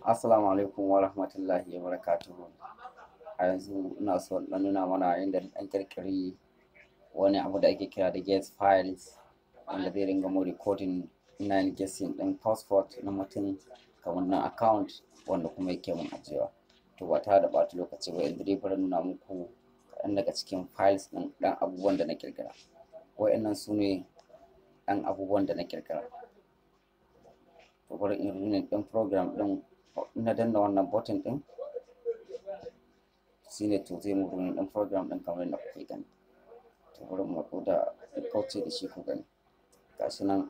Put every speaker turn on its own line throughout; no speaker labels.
Assalamu alaikum wa rahmatullahi wa barakatuhu. A yanzu ina so na nuna mana inda an kirkiri wani abu da ake kira da guest files wanda zai ringa mu recording ina guessing din passport na mutum kamar na account wanda kuma yake mun ajiyewa. To ba ta da ɓata lokaci ba, yanzu dai bari nuna muku kaɗan daga cikin files ɗin ɗan abubuwan da na kirkira. Wa'annan su ne ɗan abubuwan da na kirkira. To bari in running ɗin program ɗin, na danna wannan button ɗin shine to zai mu running ɗin program ɗin kamar yadda kuke gani. To bari mu da kauce da shi ku gani. Gashi nan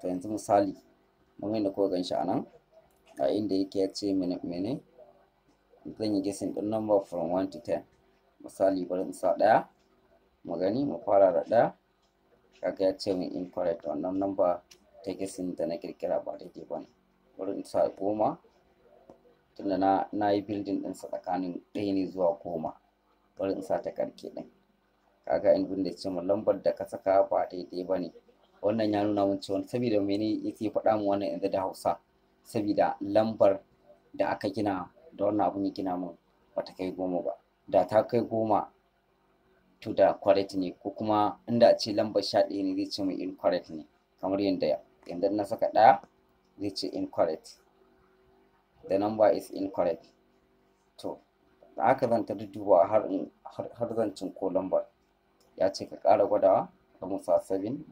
to yanzu misali mun yadda kuka gan shi a nan a inda yake ya ce mene zan yi guessing ɗin number from 1 to 10. Misali bari in sa ɗaya mu gani, mu fara da ɗaya. Kaga ya ce min incorrect, wannan number ta guessing da na kirkira ba daidai ba ne. Bari in sa 10 tunda na yi building ɗinsa tsakanin 1 ne zuwa 10. Bari in sa ta ƙarke ɗin. Kaga in da ce min lambar da ka saka ba daidai ba ne. Wannan ya nuna min cewa saboda mene yake faɗa min wannan yanzu da Hausa, saboda lambar da aka gina da wannan abun ya gina min bata kai 10 ba. Da ta kai 10 to da correct ne, ko kuma inda a ce lambar 11 ne zai ce min incorrect ne, kamar yadda yanzu na saka ɗaya zai ce incorrect, the number is incorrect. To da haka zan ta dudduba har zan cinko lambar. Ya ce ka ƙara gwadawa ka musa 7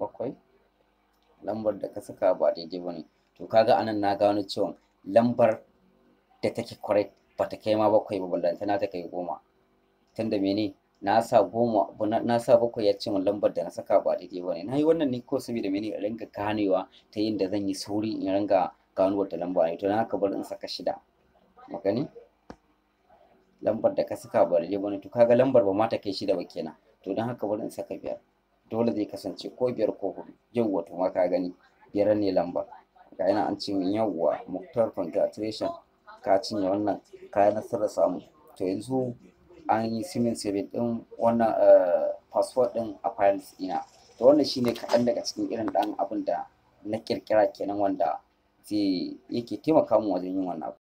lambar da ka saka ba daidai ba ne. To kaga anan na gano cewa lambar da take correct ba ta kai ma 7 ba, ballantana ta kai 10. Tunda mene na sa 10 na sa 7 ya ce min lambar da na saka ba daidai ba ne. Na yi wannan ne ko saboda mene in ringa ganewa ta yin da zan yi sauri in ringa gano wata lamba ne. To na haka bari in saka 6 mu gani lambar da ka saka ba daidai ba ne. To kaga lambar ba ma ta kai 6 ba kenan. To don haka bari in saka 5. Dole zai kasance ko 5 ko 4. Yawwa to ma ka gani 5 ne lambar. Ga yana an ce min yawwa Muktar congratulation, ka cinye wannan kayan nasarar samu. To yanzu an yi simin saving ɗin wannan password ɗin a files ɗina. To wannan shine kaɗan daga cikin irin ɗan abin da na ƙirƙira kenan wanda zai yake taimaka min wajen yin wannan abu.